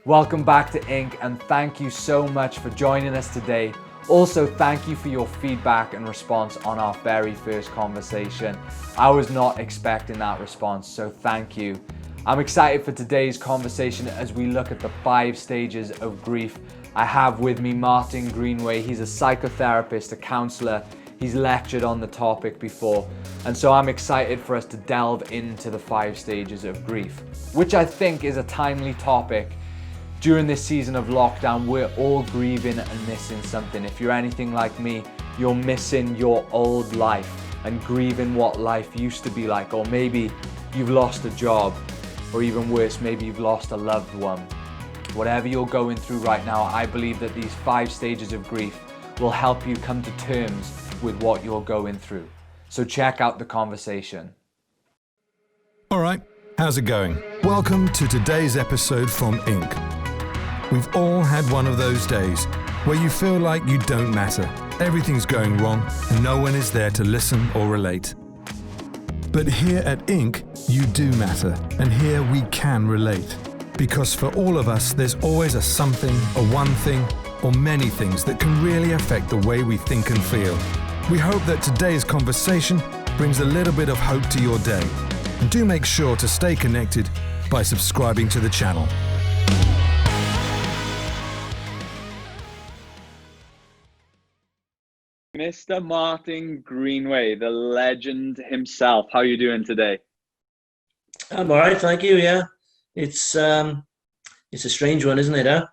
Welcome back to Inc. and thank you so much for joining us today. Also, thank you for your feedback and response on our very first conversation. I was not expecting that response, so thank you. I'm excited for today's conversation as we look at the 5 stages of grief. I have with me Martyn Greenway. He's a psychotherapist, a counselor. He's lectured on the topic before. And so I'm excited for us to delve into the 5 stages of grief, which I think is a timely topic. During this season of lockdown, we're all grieving and missing something. If you're anything like me, you're missing your old life and grieving what life used to be like. Or maybe you've lost a job, or even worse, maybe you've lost a loved one. Whatever you're going through right now, I believe that these 5 stages of grief will help you come to terms with what you're going through. So check out the conversation. All right, how's it going? Welcome to today's episode from Inc. We've all had one of those days where you feel like you don't matter. Everything's going wrong and no one is there to listen or relate. But here at Inc., you do matter, and here we can relate. Because for all of us, there's always a something, a one thing, or many things that can really affect the way we think and feel. We hope that today's conversation brings a little bit of hope to your day. And do make sure to stay connected by subscribing to the channel. Mr. Martyn Greenway, the legend himself. How are you doing today? I'm all right, thank you. Yeah, it's a strange one, isn't it? Huh?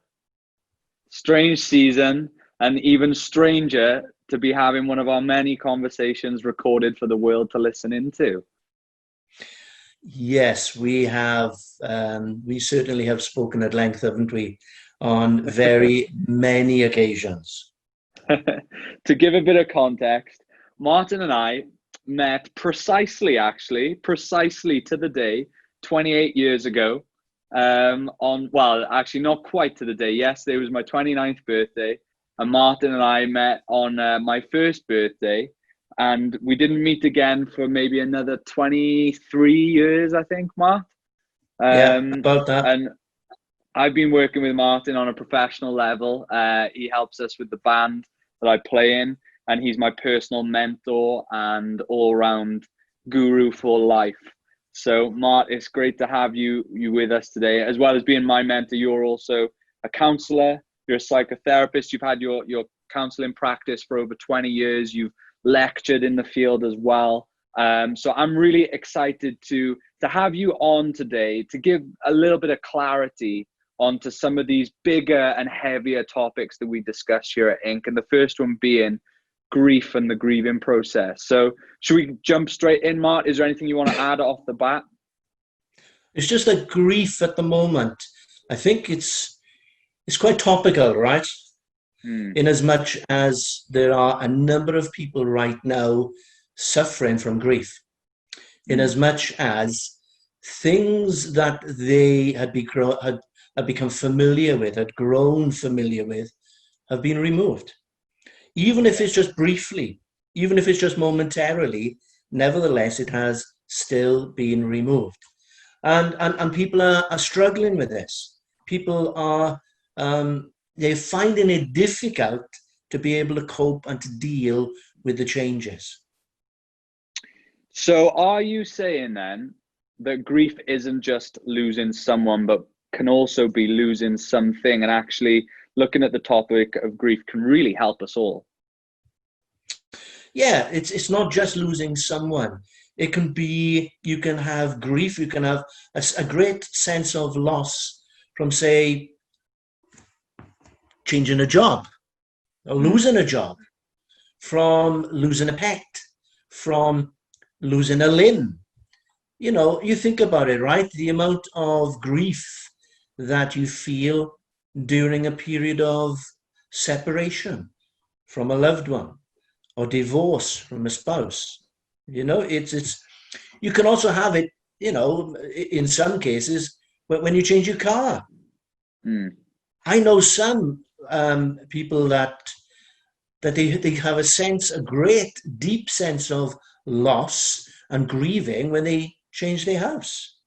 Strange season, and even stranger to be having one of our many conversations recorded for the world to listen into. Yes, we have. We certainly have spoken at length, haven't we, on very many occasions. To give a bit of context, Martyn and I met precisely to the day, 28 years ago, actually not quite to the day. Yesterday was my 29th birthday, and Martyn and I met on my first birthday, and we didn't meet again for maybe another 23 years, I think, Mart. Yeah, about that. And I've been working with Martyn on a professional level. He helps us with the band that I play in, and he's my personal mentor and all-round guru for life. So, Mart, it's great to have you with us today. As well as being my mentor, you're also a counselor, you're a psychotherapist, you've had your counseling practice for over 20 years, you've lectured in the field as well. So I'm really excited to have you on today to give a little bit of clarity onto some of these bigger and heavier topics that we discuss here at Inc. And the first one being grief and the grieving process. So should we jump straight in, Mart? Is there anything you want to add off the bat? It's just that grief at the moment, I think it's quite topical, right? In as much as there are a number of people right now suffering from grief, in as much as things that they had become familiar with, had grown familiar with, have been removed. Even if it's just briefly, even if it's just momentarily, nevertheless, it has still been removed. And people are struggling with this. People are, they're finding it difficult to be able to cope and to deal with the changes. So are you saying then that grief isn't just losing someone, but can also be losing something, and actually looking at the topic of grief can really help us all? Yeah, it's not just losing someone. It can be, you can have grief, you can have a great sense of loss from, say, changing a job, or losing a job, from losing a pet, from losing a limb. You know, you think about it, right? The amount of grief that you feel during a period of separation from a loved one, or divorce from a spouse. You know, it's you can also have it, you know, in some cases when you change your car. I know some people that they have a great deep sense of loss and grieving when they change their house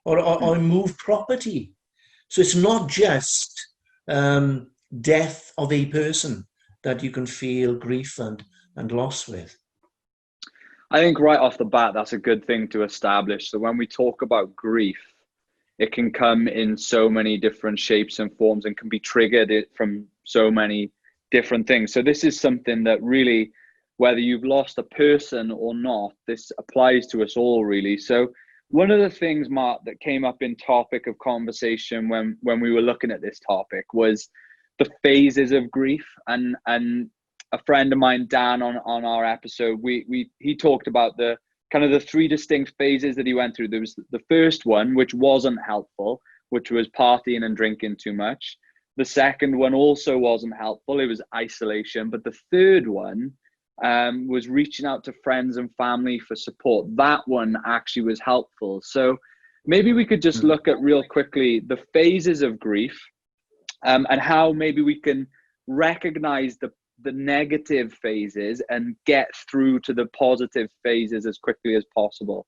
or move property. So it's not just death of a person that you can feel grief and loss with. I think right off the bat, that's a good thing to establish. So when we talk about grief, it can come in so many different shapes and forms and can be triggered from so many different things. So this is something that really, whether you've lost a person or not, this applies to us all really. So one of the things, Mark, that came up in topic of conversation when we were looking at this topic was the phases of grief. And a friend of mine, Dan, on our episode, he talked about the kind of the three distinct phases that he went through. There was the first one, which wasn't helpful, which was partying and drinking too much. The second one also wasn't helpful. It was isolation. But the third one was reaching out to friends and family for support. That one actually was helpful. So maybe we could just look at real quickly the phases of grief and how maybe we can recognize the negative phases and get through to the positive phases as quickly as possible.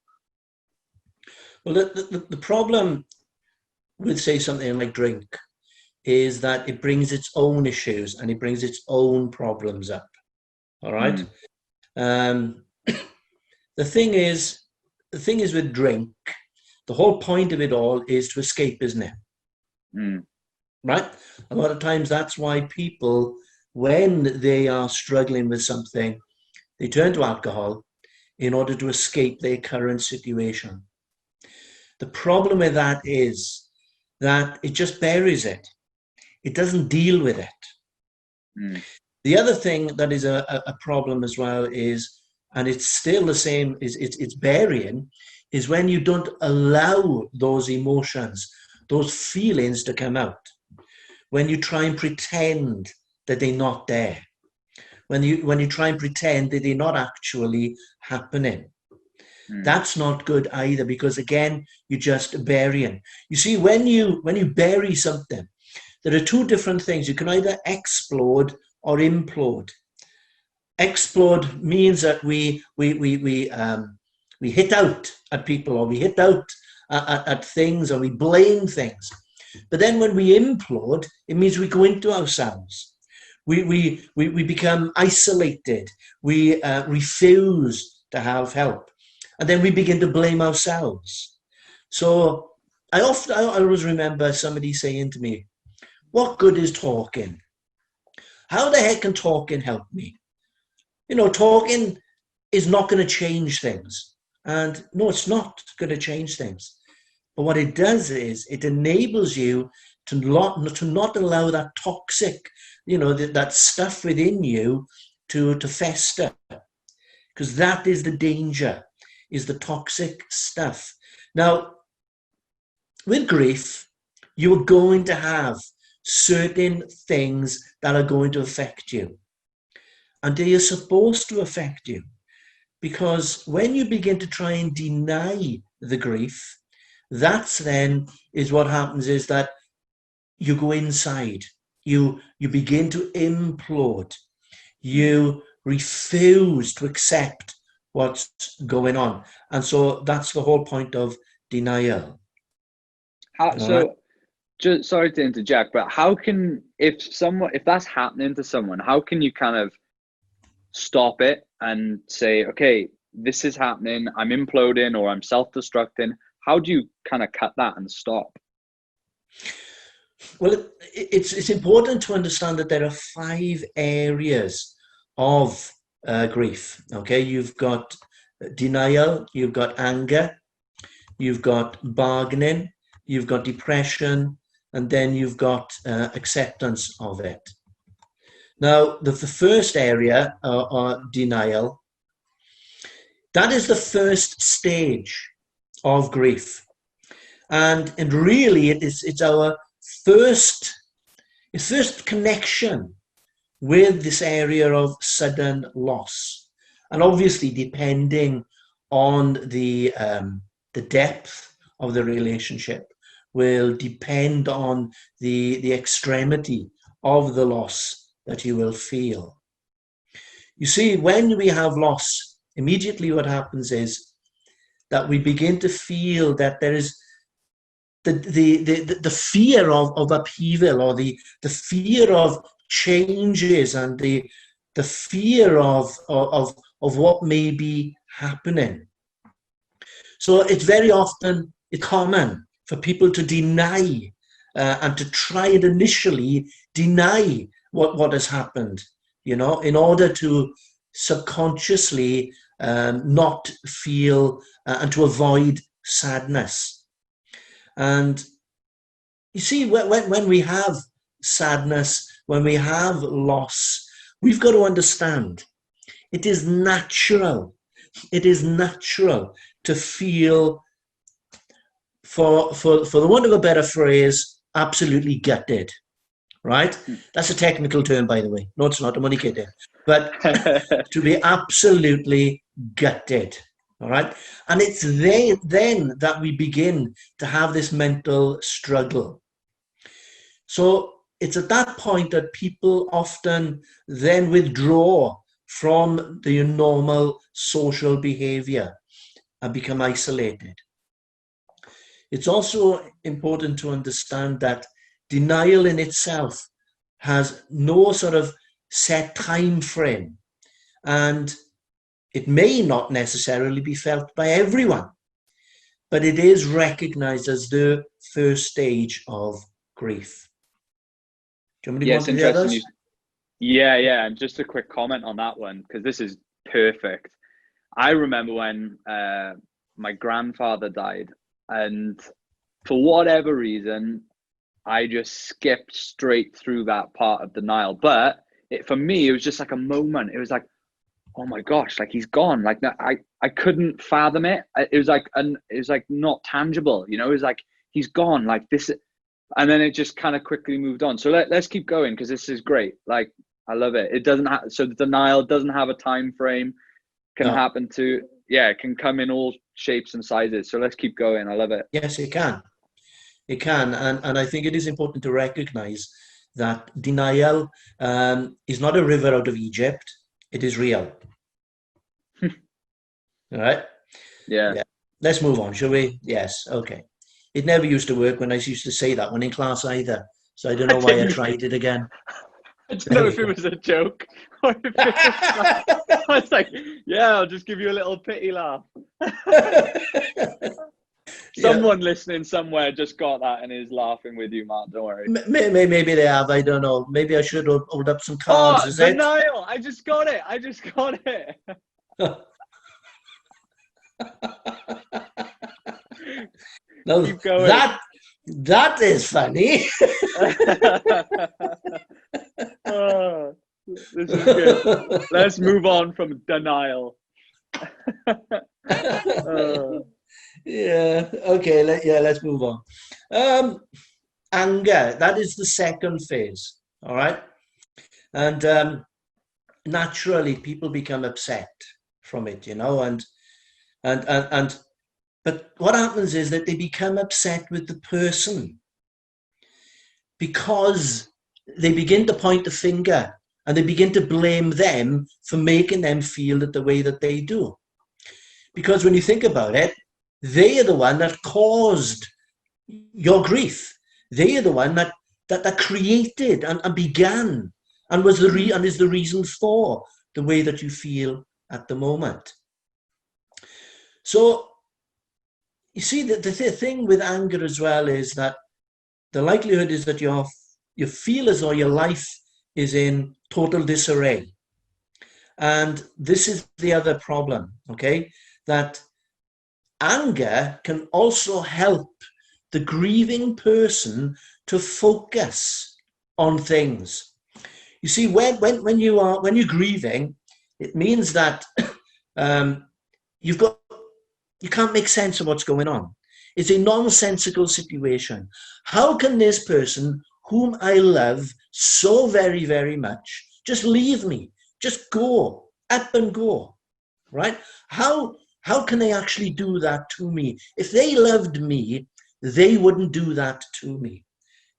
Well, the problem with, say, something like drink is that it brings its own issues and it brings its own problems up. All right. The thing is with drink, the whole point of it all is to escape, isn't it? Right. A lot of times that's why people, when they are struggling with something, they turn to alcohol in order to escape their current situation. The problem with that is that it just buries it. It doesn't deal with it. The other thing that is a problem as well is, and it's still the same, is it's burying, is when you don't allow those emotions, those feelings to come out. When you try and pretend that they're not there. When you try and pretend that they're not actually happening. That's not good either, because again, you're just burying. You see, when you bury something, there are two different things. You can either explode or implode. Explode means that we hit out at people, or we hit out at things, or we blame things. But then when we implode, it means we go into ourselves. We become isolated. We refuse to have help. And then we begin to blame ourselves. So I always remember somebody saying to me, what good is talking? How the heck can talking help me? You know, talking is not going to change things. And no, it's not going to change things. But what it does is it enables you to not allow that toxic, you know, that stuff within you to fester. Because that is the danger, is the toxic stuff. Now, with grief, you are going to have certain things that are going to affect you. And they are supposed to affect you. Because when you begin to try and deny the grief, that's then is what happens is that you go inside. You begin to implode. You refuse to accept what's going on. And so that's the whole point of denial. Just sorry to interject, but how can, if that's happening to someone, how can you kind of stop it and say, okay, this is happening, I'm imploding or I'm self-destructing? How do you kind of cut that and stop? Well, it's important to understand that there are 5 areas of grief. Okay, you've got denial, you've got anger, you've got bargaining, you've got depression, and then you've got acceptance of it. Now, the first area, denial, that is the first stage of grief. And really, it's our first connection with this area of sudden loss. And obviously, depending on the depth of the relationship, will depend on the extremity of the loss that you will feel. You see, when we have loss, immediately what happens is that we begin to feel that there is the fear of upheaval, or the fear of changes, and the fear of what may be happening. So it's very often common for people to deny and to try and initially deny what has happened, in order to subconsciously not feel and to avoid sadness. And you see, when we have sadness, when we have loss, we've got to understand it is natural. It is natural to feel, for the want of a better phrase, absolutely gutted, right? That's a technical term, by the way. No, it's not. I'm only kidding. But to be absolutely gutted, all right? And it's then that we begin to have this mental struggle. So it's at that point that people often then withdraw from the normal social behavior and become isolated. It's also important to understand that denial in itself has no sort of set time frame, and it may not necessarily be felt by everyone, but it is recognized as the first stage of grief. Do you want me to go on to the others? Yeah. And just a quick comment on that one, because this is perfect. I remember when my grandfather died, and for whatever reason, I just skipped straight through that part of denial. But for me, it was just like a moment. It was like, oh my gosh, like he's gone. Like I couldn't fathom it. It was like not tangible. It was like he's gone. Like this, and then it just kind of quickly moved on. So let's keep going, because this is great. Like I love it. It doesn't have, so the denial doesn't have a time frame. Can happen to, it can come in all shapes and sizes. So let's keep going. I love it. Yes, it can. It can. And I think it is important to recognize that denial is not a river out of Egypt. It is real. All right? Yeah. Let's move on, shall we? Yes. Okay. It never used to work when I used to say that one in class either. So I don't know why I tried it again. I don't know if it was a joke or if it was I was like, I'll just give you a little pity laugh. Someone listening somewhere just got that and is laughing with you, Mark. Don't worry. Maybe they have. I don't know. Maybe I should hold up some cards. Denial! I just got it. No, keep going. That is funny. Oh, this is good. Let's move on from denial. Yeah. Okay. Let's move on. Anger. That is the second phase. All right. And naturally, people become upset from it, and but what happens is that they become upset with the person, because they begin to point the finger and they begin to blame them for making them feel the way that they do. Because when you think about it, they are the one that caused your grief. They are the one that created and began and was and is the reason for the way that you feel at the moment. So you see, the thing with anger as well is that the likelihood is that you feel as though your life is in total disarray. And this is the other problem, okay? That anger can also help the grieving person to focus on things. You see, when you're grieving, it means that you can't make sense of what's going on. It's a nonsensical situation. How can this person whom I love so very, very much just leave me, just go, up and go, right? How can they actually do that to me? If they loved me, they wouldn't do that to me.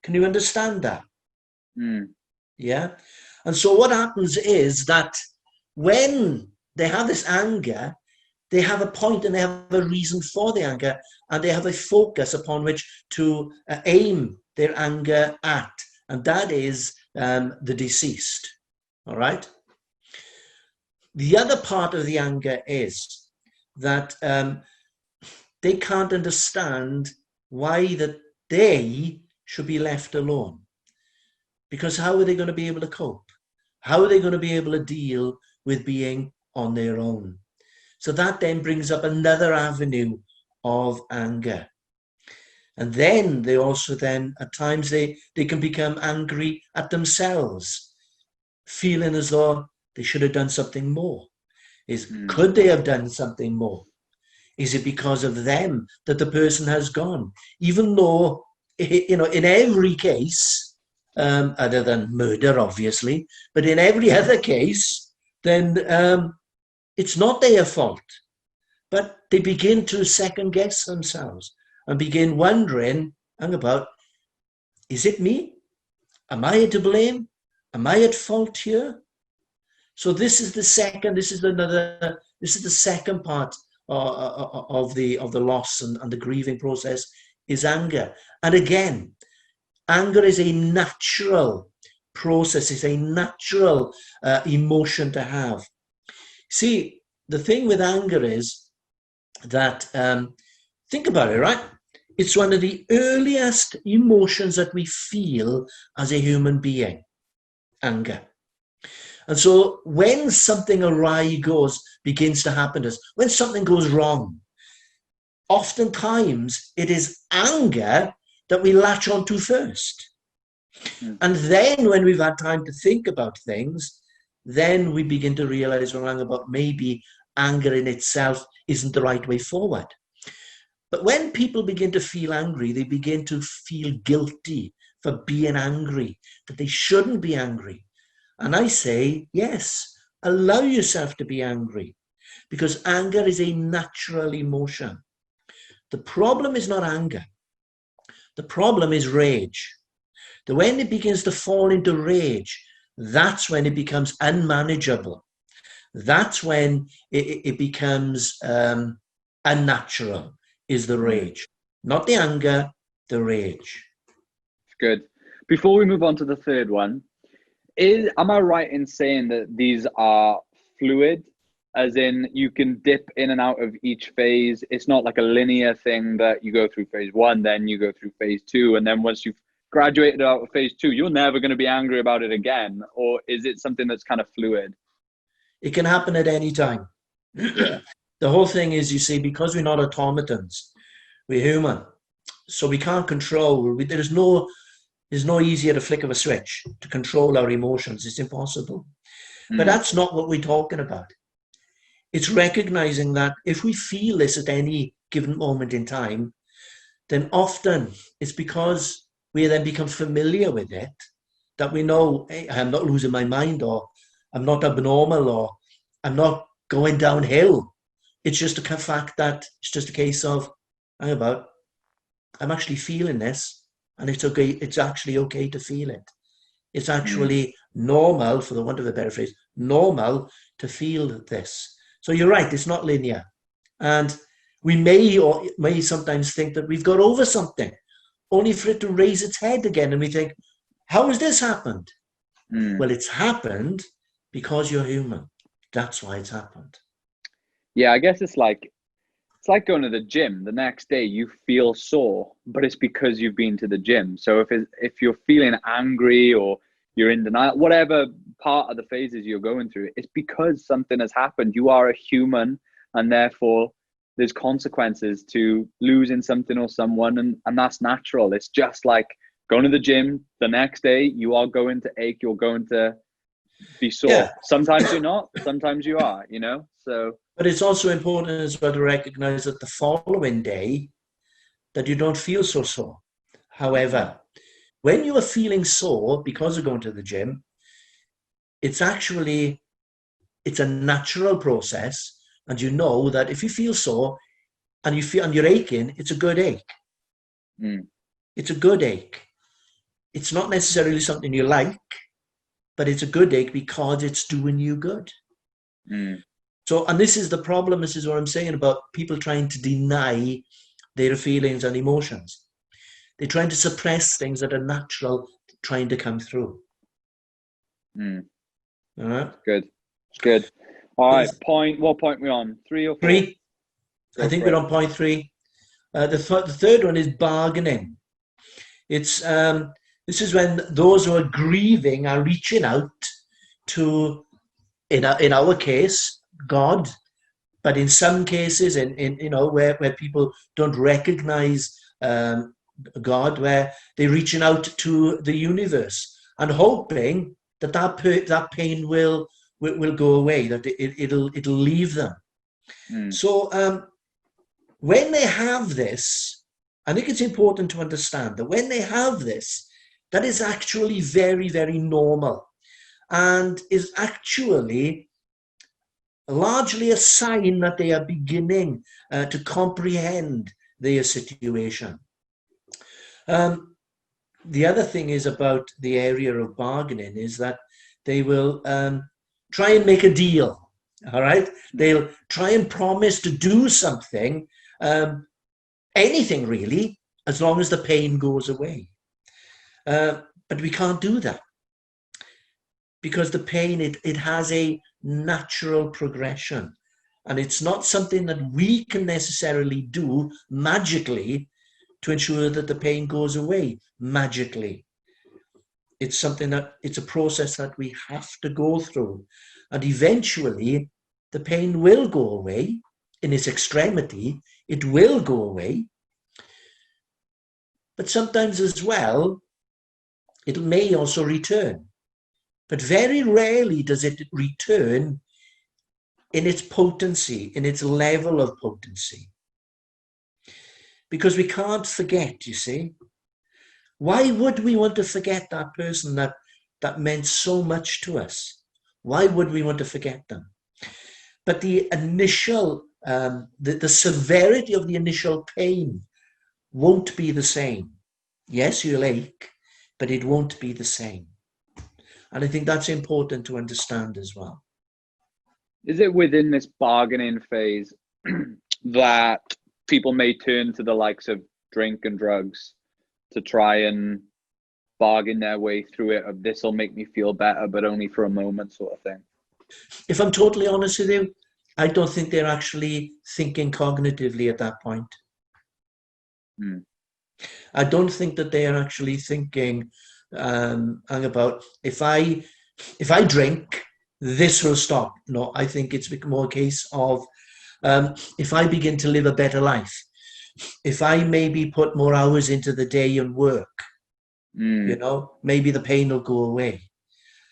Can you understand that? Yeah. And so what happens is that when they have this anger, they have a point and they have a reason for the anger, and they have a focus upon which to aim their anger at, and that is the deceased. All right. The other part of the anger is that they can't understand why that they should be left alone. Because how are they going to be able to cope? How are they going to be able to deal with being on their own? So that then brings up another avenue of anger. And then they also then, at times, they can become angry at themselves, feeling as though they should have done something more. Could they have done something more? Is it because of them that the person has gone? Even though, you know, in every case, other than murder, obviously, but in every other case, then it's not their fault. But they begin to second guess themselves and begin wondering, hang about, is it me? Am I to blame? Am I at fault here? So this is the second part of the loss and the grieving process, is anger. And again, anger is a natural process, it's a natural emotion to have. See, the thing with anger is that, think about it, right? It's one of the earliest emotions that we feel as a human being, anger. And so when something awry begins to happen to us, when something goes wrong, oftentimes it is anger that we latch onto first. And then when we've had time to think about things, then we begin to realize, maybe anger in itself isn't the right way forward. But when people begin to feel angry, they begin to feel guilty for being angry, that they shouldn't be angry. And I say, yes, allow yourself to be angry, because anger is a natural emotion. The problem is not anger. The problem is rage. When it begins to fall into rage, that's when it becomes unmanageable. That's when it becomes unnatural, is the rage. Not the anger, the rage. Good. Before we move on to the third one, am I right in saying that these are fluid, as in you can dip in and out of each phase? It's not like a linear thing that you go through phase one, then you go through phase two, and then once you've graduated out of phase two, you're never going to be angry about it again? Or is it something that's kind of fluid? It can happen at any time. The whole thing is, you see, because we're not automatons, we're human, so we can't control. There's no easier to flick of a switch to control our emotions. It's impossible. But that's not what we're talking about. It's recognizing that if we feel this at any given moment in time, then often it's because we then become familiar with it, that we know, hey, I'm not losing my mind, or I'm not abnormal, or I'm not going downhill. It's just a fact that it's just a case of, I'm actually feeling this, and it's okay. It's actually okay to feel it. It's actually normal, for the want of a better phrase, normal to feel this. So you're right, it's not linear. And we may sometimes think that we've got over something, only for it to raise its head again. And we think, how has this happened? Well, it's happened because you're human. That's why it's happened. Yeah, I guess it's like going to the gym. The next day you feel sore, but it's because you've been to the gym. So if you're feeling angry or you're in denial, whatever part of the phases you're going through, it's because something has happened. You are a human, and therefore there's consequences to losing something or someone, and that's natural. It's just like going to the gym. The next day you are going to ache, you're going to be sore. Yeah. Sometimes you're not, sometimes you are, so. But it's also important as well to recognize that the following day that you don't feel so sore. However, when you are feeling sore because of going to the gym, it's a natural process. And you know that if you feel sore and you're aching, it's a good ache. It's a good ache. It's not necessarily something you like, but it's a good ache because it's doing you good. So, and this is the problem, this is what I'm saying about people trying to deny their feelings and emotions. They're trying to suppress things that are natural, trying to come through. Mm. All right. Good. All right. What point are we on? 3 or 4? 3. I think we're on point 3. The third one is bargaining. It's this is when those who are grieving are reaching out to, in our case, God, but in some cases, in where people don't recognize God, where they're reaching out to the universe and hoping that pain will go away, that it'll leave them. So when they have this, I think it's important to understand that when they have this, that is actually very, very normal, and is actually largely a sign that they are beginning to comprehend their situation. The other thing is about the area of bargaining is that they will try and make a deal. All right, they'll try and promise to do something, anything really, as long as the pain goes away. But we can't do that, because the pain, it has a natural progression, and it's not something that we can necessarily do magically to ensure that the pain goes away magically. It's something it's a process that we have to go through, and eventually the pain will go away. In its extremity, it will go away. But sometimes as well, it may also return. But very rarely does it return in its potency, in its level of potency. Because we can't forget, you see. Why would we want to forget that person that meant so much to us? Why would we want to forget them? But the initial, the severity of the initial pain won't be the same. Yes, you'll ache, but it won't be the same. And I think that's important to understand as well. Is it within this bargaining phase that people may turn to the likes of drink and drugs to try and bargain their way through it, of this will make me feel better, but only for a moment, sort of thing? If I'm totally honest with you, I don't think they're actually thinking cognitively at that point. I don't think that they are actually thinking about, if I drink, this will stop. No, I think it's more a case of, if I begin to live a better life, if I maybe put more hours into the day and work, maybe the pain will go away.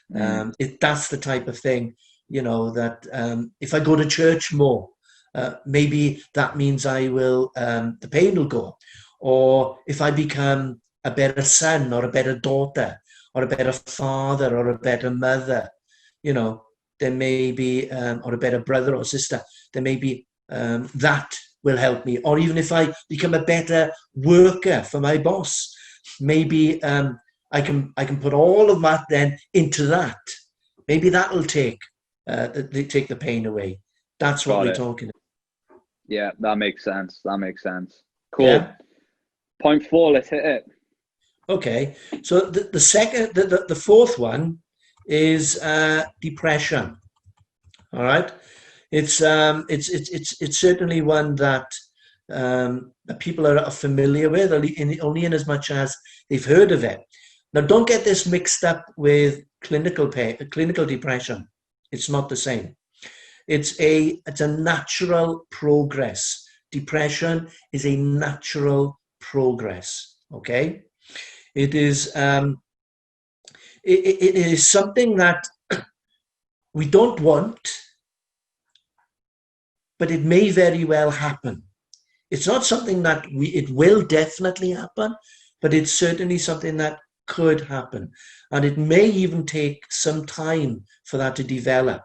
That's the type of thing, that if I go to church more, maybe that means the pain will go. Or if I become a better son or a better daughter or a better father or a better mother, then maybe, or a better brother or sister, then maybe that will help me. Or even if I become a better worker for my boss, maybe I can put all of that then into that. Maybe that will take the pain away. That's what we're talking about. Yeah, that makes sense. Cool. Yeah? Point 4, let's hit it. Okay, so the fourth one is depression. All right, it's certainly one that people are familiar with, only in as much as they've heard of it. Now, don't get this mixed up with clinical depression. It's not the same. It's a natural progress. Depression is a natural progress. Okay, it is it is something that we don't want, but it may very well happen. It's not something that it will definitely happen, but it's certainly something that could happen, and it may even take some time for that to develop.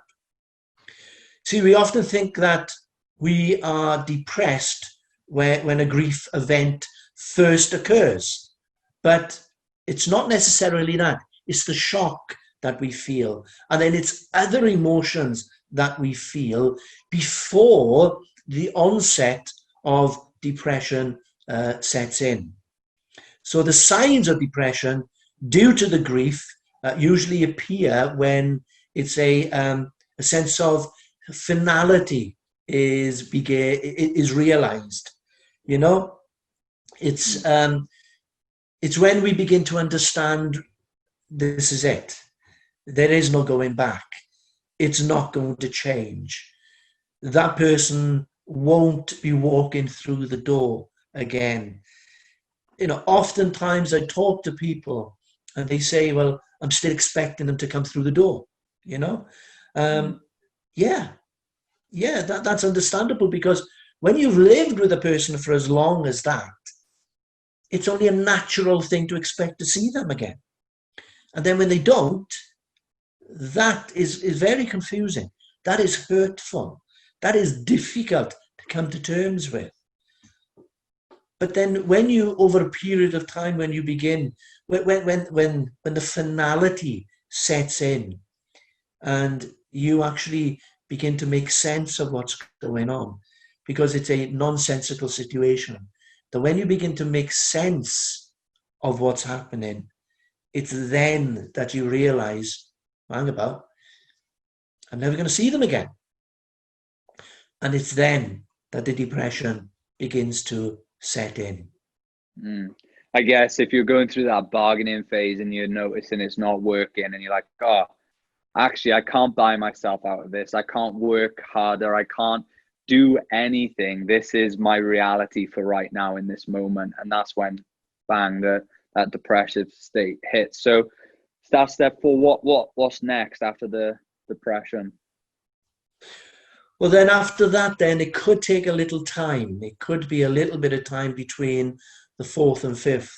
See, we often think that we are depressed when a grief event first occurs, but it's not necessarily that. It's the shock that we feel, and then it's other emotions that we feel before the onset of depression sets in. So the signs of depression due to the grief usually appear when it's a sense of finality is realized. You know, it's when we begin to understand this is it. There is no going back. It's not going to change. That person won't be walking through the door again. You know, oftentimes I talk to people and they say, well, I'm still expecting them to come through the door, you know? That's understandable, because when you've lived with a person for as long as that, it's only a natural thing to expect to see them again. And then when they don't, that is very confusing. That is hurtful. That is difficult to come to terms with. But then when you, over a period of time, when you begin, when the finality sets in and you actually begin to make sense of what's going on, because it's a nonsensical situation, that when you begin to make sense of what's happening, it's then that you realize, hang about, I'm never going to see them again. And it's then that the depression begins to set in. I guess if you're going through that bargaining phase and you're noticing it's not working and you're like, oh, actually, I can't buy myself out of this. I can't work harder. I can't do anything. This is my reality for right now in this moment. And that's when, bang, that depressive state hits. So that's step 4. What's next after the depression? Well, then after that, then it could take a little time. It could be a little bit of time between the 4th and 5th,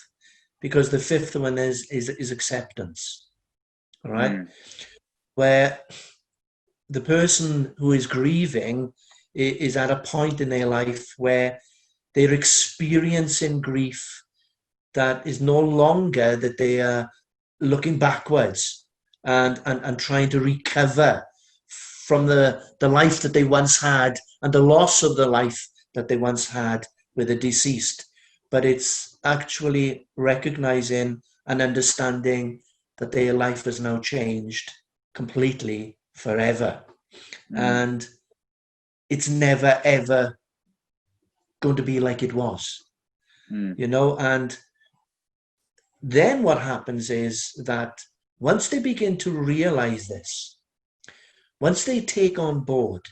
because the 5th one is acceptance. All right. Where the person who is grieving is at a point in their life where they're experiencing grief that is no longer that they are looking backwards and trying to recover from the life that they once had and the loss of the life that they once had with the deceased. But it's actually recognizing and understanding that their life has now changed completely forever. And it's never, ever going to be like it was, you know? And then what happens is that once they begin to realize this, once they take on board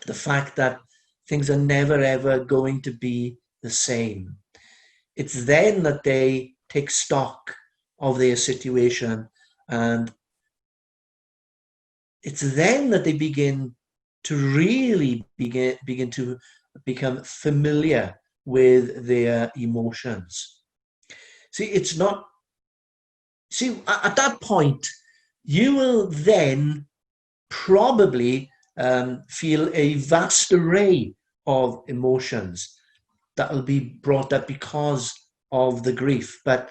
the fact that things are never, ever going to be the same, it's then that they take stock of their situation, and it's then that they begin to really begin to become familiar with their emotions. At that point, you will then probably feel a vast array of emotions that will be brought up because of the grief. But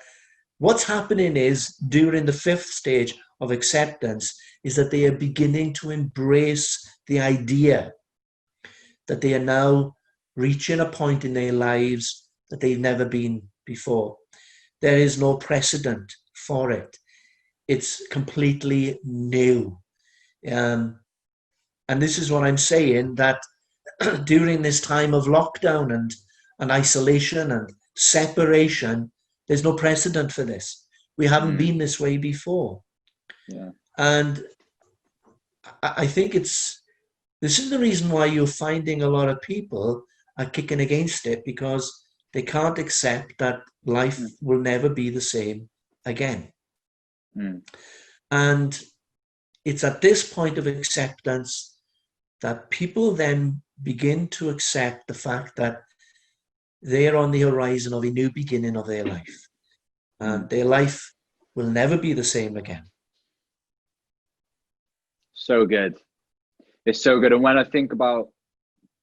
what's happening is, during the 5th stage of acceptance, is that they are beginning to embrace the idea that they are now reaching a point in their lives that they've never been before. There is no precedent for it. It's completely new. And this is what I'm saying, that during this time of lockdown and isolation and separation, there's no precedent for this. We haven't been this way before. Yeah. And I think this is the reason why you're finding a lot of people are kicking against it, because they can't accept that life will never be the same again. And it's at this point of acceptance that people then begin to accept the fact that they're on the horizon of a new beginning of their life. And their life will never be the same again. So good. It's so good. And when I think about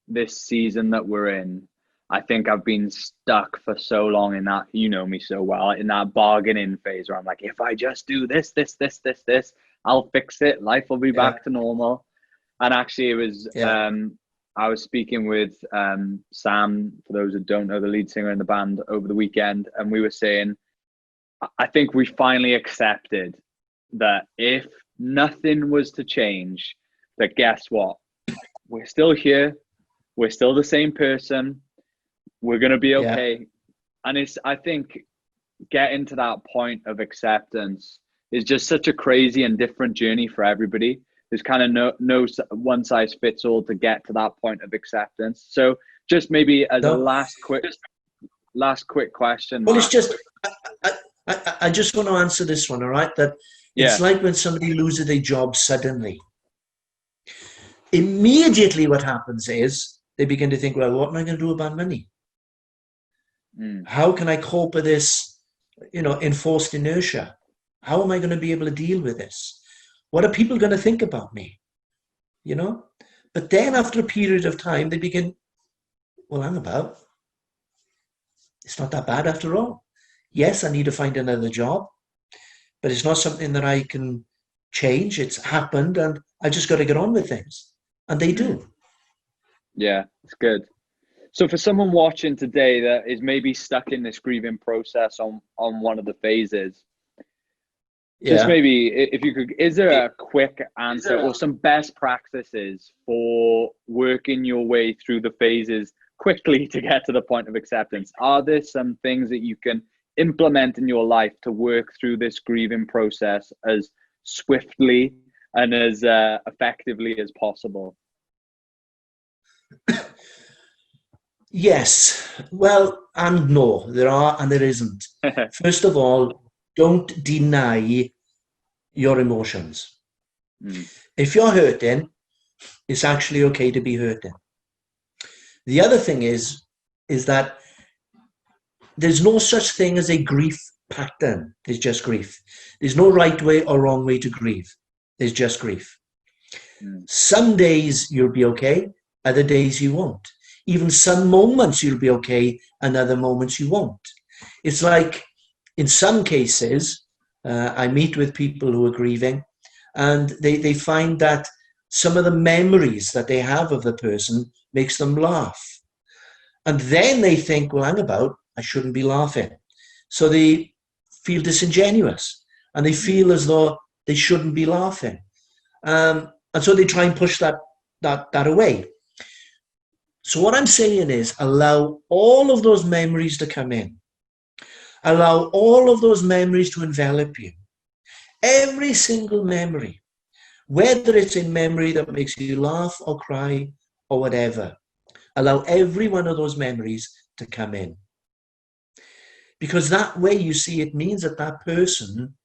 this season that we're in, I think I've been stuck for so long in that, you know me so well, in that bargaining phase where I'm like, if I just do this, I'll fix it. Life will be back to normal. And actually it was, Yeah. I was speaking with Sam, for those who don't know, the lead singer in the band, over the weekend, and we were saying, I think we finally accepted that if nothing was to change, that guess what? We're still here. We're still the same person. We're going to be Yeah. okay. And I think getting to that point of acceptance is just such a crazy and different journey for everybody. There's kind of no one size fits all to get to that point of acceptance. So just maybe as a No. last quick question, Well, Mark. it's just, I just want to answer this one, all right? That it's Yeah. like when somebody loses their job suddenly. Immediately what happens is they begin to think, well, what am I going to do about money? How can I cope with this, enforced inertia? How am I going to be able to deal with this? What are people going to think about me? But then after a period of time, they begin, well, hang about. It's not that bad after all. Yes, I need to find another job, but it's not something that I can change. It's happened and I just got to get on with things. And they do. Yeah, it's good. So for someone watching today that is maybe stuck in this grieving process on one of the phases, just maybe if you could, is there a quick answer or some best practices for working your way through the phases quickly to get to the point of acceptance? Are there some things that you can implement in your life to work through this grieving process as swiftly and as effectively as possible? Yes. Well, and no, there are and there isn't. First of all, don't deny your emotions. If you're hurting, it's actually okay to be hurting. The other thing is that there's no such thing as a grief pattern. There's just grief. There's no right way or wrong way to grieve. There's just grief. Some days you'll be okay, other days you won't. Even some moments you'll be okay, and other moments you won't. It's like, in some cases, I meet with people who are grieving, and they find that some of the memories that they have of the person makes them laugh. And then they think, well, hang about, I shouldn't be laughing. So they feel disingenuous, and they feel as though they shouldn't be laughing. And so they try and push that away. So what I'm saying is, allow all of those memories to come in. Allow all of those memories to envelop you. Every single memory, whether it's a memory that makes you laugh or cry or whatever, allow every one of those memories to come in. Because that way, you see, it means that person,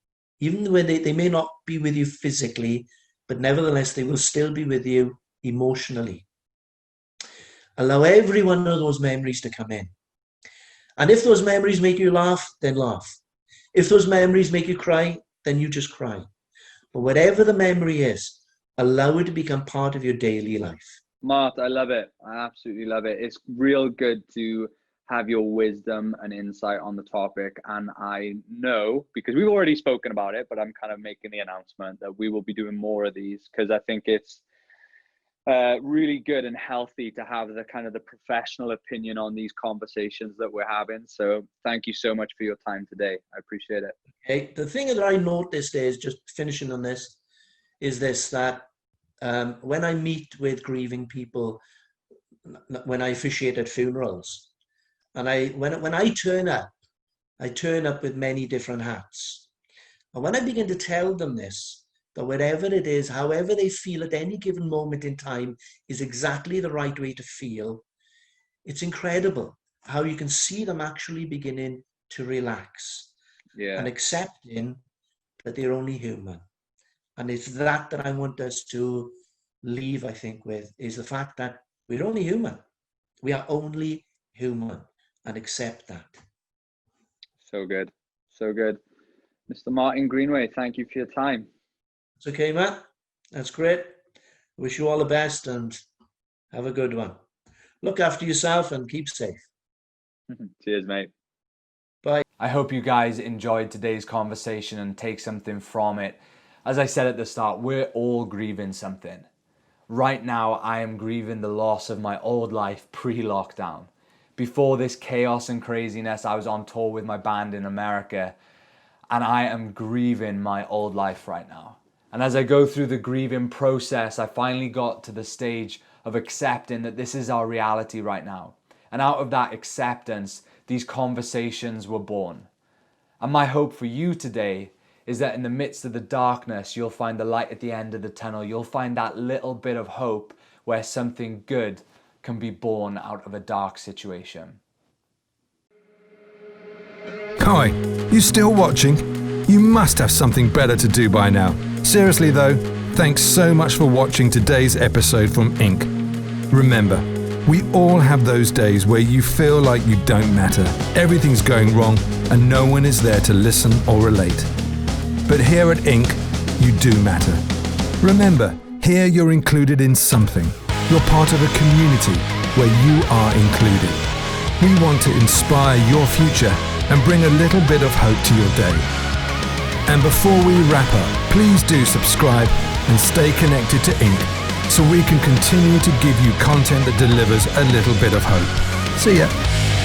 even when they may not be with you physically, but nevertheless, they will still be with you emotionally. Allow every one of those memories to come in. And if those memories make you laugh, then laugh. If those memories make you cry, then you just cry. But whatever the memory is, allow it to become part of your daily life. Mart, I love it. I absolutely love it. It's real good to have your wisdom and insight on the topic. And I know, because we've already spoken about it, but I'm kind of making the announcement that we will be doing more of these, because I think it's really good and healthy to have the kind of the professional opinion on these conversations that we're having. So thank you so much for your time today. I appreciate it. Okay. The thing that I noticed is, just finishing on this, is this, that when I meet with grieving people, when I officiate at funerals, and when I turn up with many different hats. And when I begin to tell them this, that whatever it is, however they feel at any given moment in time is exactly the right way to feel, it's incredible how you can see them actually beginning to relax and accepting that they're only human. And it's that I want us to leave, I think, with, is the fact that we're only human. We are only human, and accept that. So good. So good. Mr. Martyn Greenway, thank you for your time. It's okay, Matt. That's great. Wish you all the best and have a good one. Look after yourself and keep safe. Cheers, mate. Bye. I hope you guys enjoyed today's conversation and take something from it. As I said at the start, we're all grieving something. Right now, I am grieving the loss of my old life pre-lockdown. Before this chaos and craziness, I was on tour with my band in America, and I am grieving my old life right now. And as I go through the grieving process, I finally got to the stage of accepting that this is our reality right now. And out of that acceptance, these conversations were born. And my hope for you today is that in the midst of the darkness, you'll find the light at the end of the tunnel. You'll find that little bit of hope where something good can be born out of a dark situation. Hi, you still watching? You must have something better to do by now. Seriously though, thanks so much for watching today's episode from Inc. Remember, we all have those days where you feel like you don't matter. Everything's going wrong and no one is there to listen or relate. But here at Inc., you do matter. Remember, here you're included in something. You're part of a community where you are included. We want to inspire your future and bring a little bit of hope to your day. And before we wrap up, please do subscribe and stay connected to Inc. so we can continue to give you content that delivers a little bit of hope. See ya.